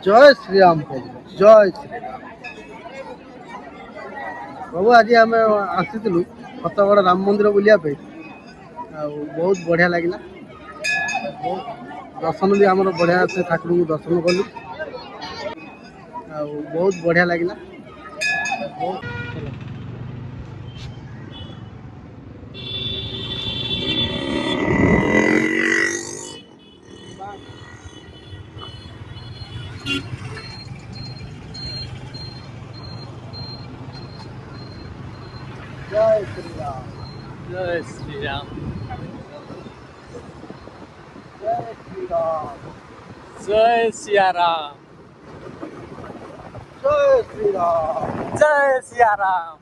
जय श्री राम प्रभु जय श्री राम प्रभु आज आम आसी फतगड़ राम मंदिर बुलापी बहुत बढ़िया लगे दर्शन भी आम बढ़िया से ठाकुर को दर्शन कलु बहुत बढ़िया लगे जय श्री राम जय श्री राम जय श्री राम जय सिया राम जय श्री राम जय सिया राम।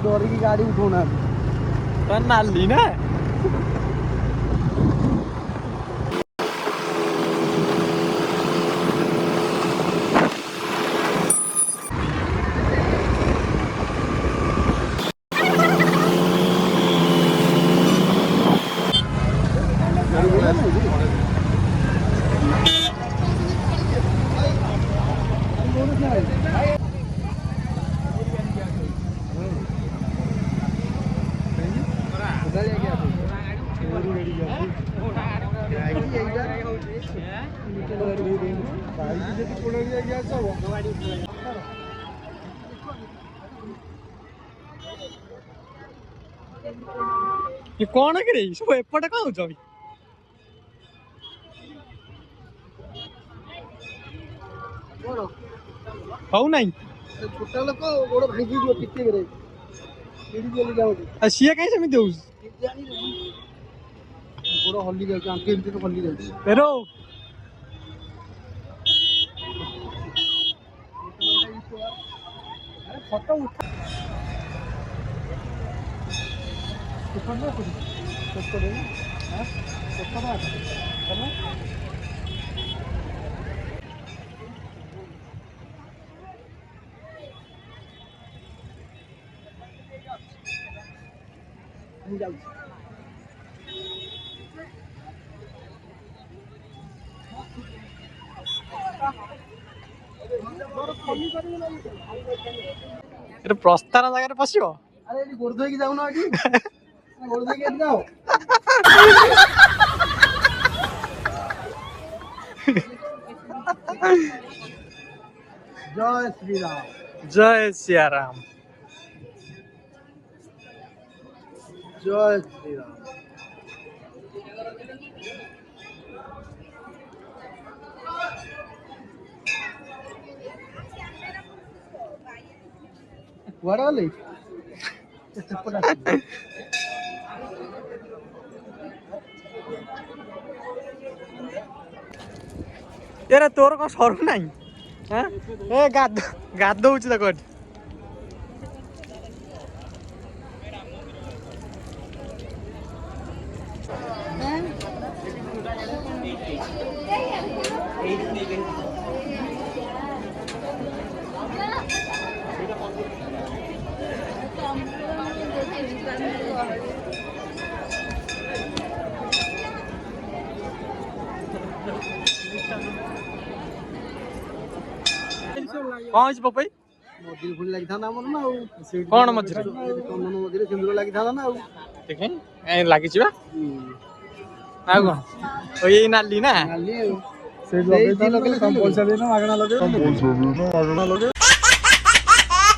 डोरी की गाड़ी उठाना नाली ना ये कौन करे सब एपटे कौन हो हौ नहीं छोटा लोक गोड़ भांगी टिके सीए कहीं सेमती हो गोड़ हल्ली जाऊँ आंटी एमती तो हल्ली जाऊँ फेरो फोटो उठा प्रस्थान जगह पशो अरे गोड़ धोई जाऊन आगे गोड़ धोई जाओ जय श्री राम जय सिया राम जय श्री राम कुआड़े वाले यार तोर कौन सरू ना गाधौ देखो कौन से पपई मझिरे पुणी लगी था आमर ना कौन मझिरे चंदन मझिरे सिंदूर लगी था ना देखें लगी कौन ये नाली ना पैसा देना मागना लगे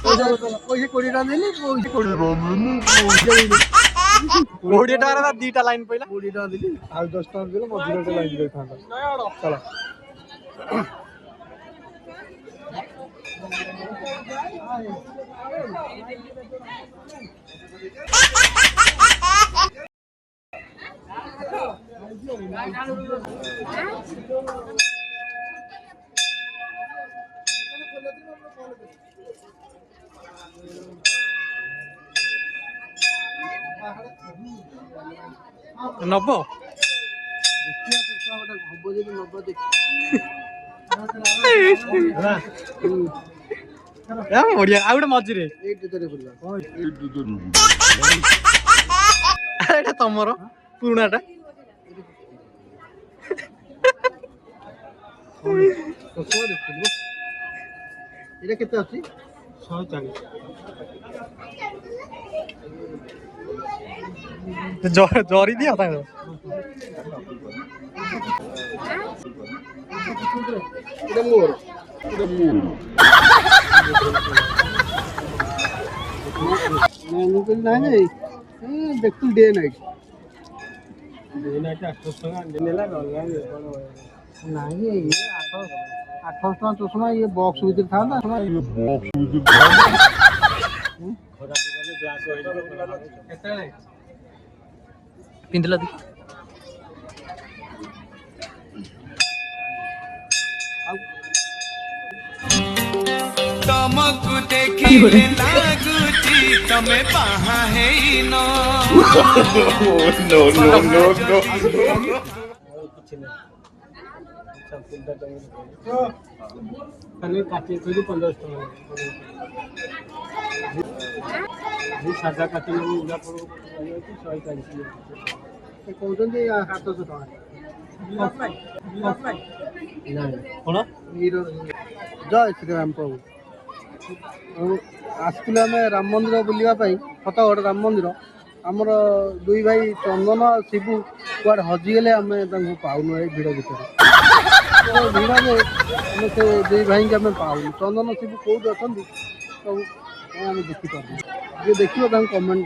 पैसे 20 टका देनी 20 टका दीटा लाइन पड़ा 20 टका देनी आ 10 टका देले मझिरे लाइन दे था चलो नब हब जी नब देख बढ़िया आ गोटे मझिरे एटा तमर पुराणाटा এটা কেতে আছে 140 जरी दिया था এটা মোর না নাই দেখুন ডে নাইট नहीं ये 800 चश्मा ये बॉक्स भीतर था ना पिंधला दी तमकु देखिले लागुची तमे पाहा हेइनो नो नो नो नो खाली काटी कोई 15 टका ये सादा काटी में उला पड़ो 140 ये कहउछन जे 700 टका कोन जय श्री राम प्रभु आसथिले आम राम मंदिर बुलिया फतेगढ़ राम मंदिर आमर दुई भाई चंदन शिबू कुआडे हजिगले आम पाऊनु ए भिड़ भितर भिड़ में से दुई भाई की आम पाऊनु चंदन शिबू कौट अच्छा सब आम देखिपार जी देखिए कमेंट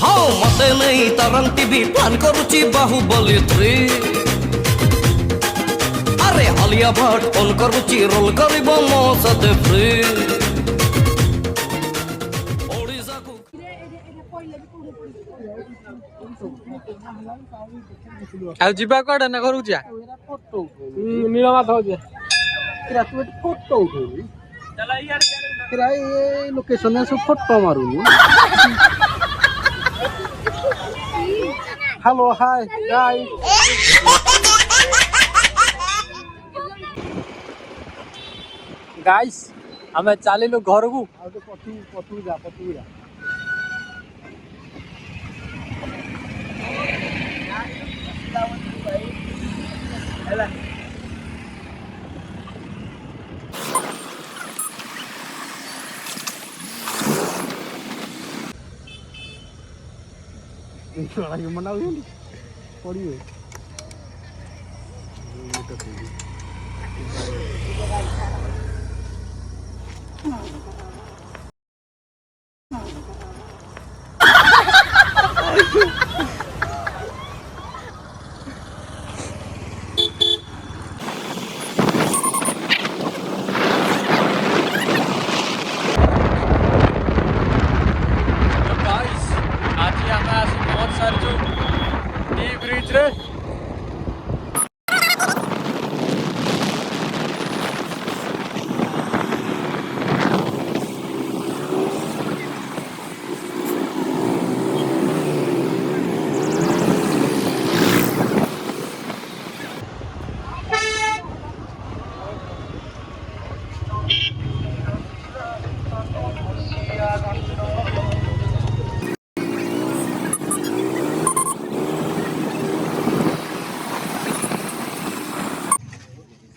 हाँ मते नहीं तरंती भी प्लान करुची बाहुबली 3 अरे आलिया भट्ट फोन करुची रोल करिबो मो सते फ्री ओडिसा को आ जीवा कोड ना करू जा नीलमाथ हो जा रात में फोटो उठेगी चला ये लोकेशन है सब फोटो मारूंगी हेलो हाय गाइस गाइस हमें चलिलु घर को आ तो पटू जा मना पड़ी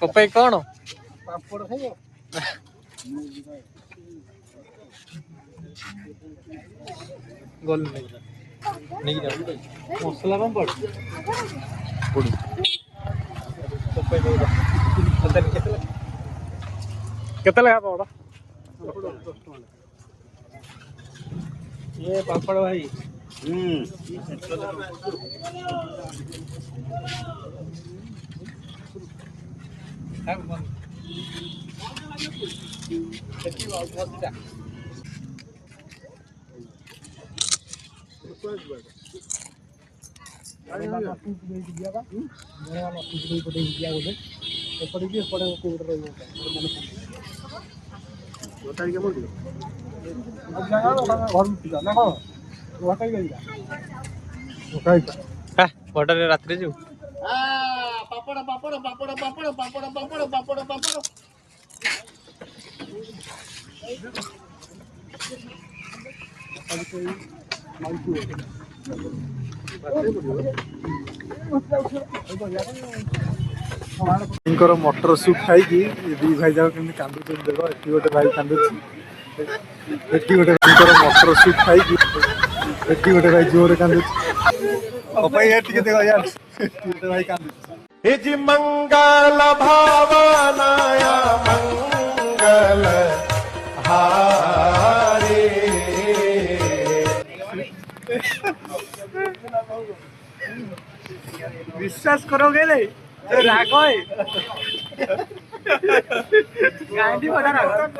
पपई कौन पापड़ खाइयो गोल नहीं जा मसला कम पड़ पपई केते लगा पड़ा ये पापड़ भाई ବଡ଼ରେ ରାତିରେ ଯିବୁ ପାପଡ଼ ପାପଡ଼ ପାପଡ଼ ପାପଡ଼ ପାପଡ଼ ପାପଡ଼ ପାପଡ଼ ପାପଡ଼ मटर सूप खाई दी भाई जाक केमती कांदुच देख एटी गोटे भाई कांदुची एटी गोटे मटर सूप खाई एटी गोटे भाई जोर कांदुची भाई एटी देख यार एटी गोटे भाई कांदुची मंगल भावनाया मंगल हारे विश्वास करोगे नहीं जो राग है गांधी बड़ा राग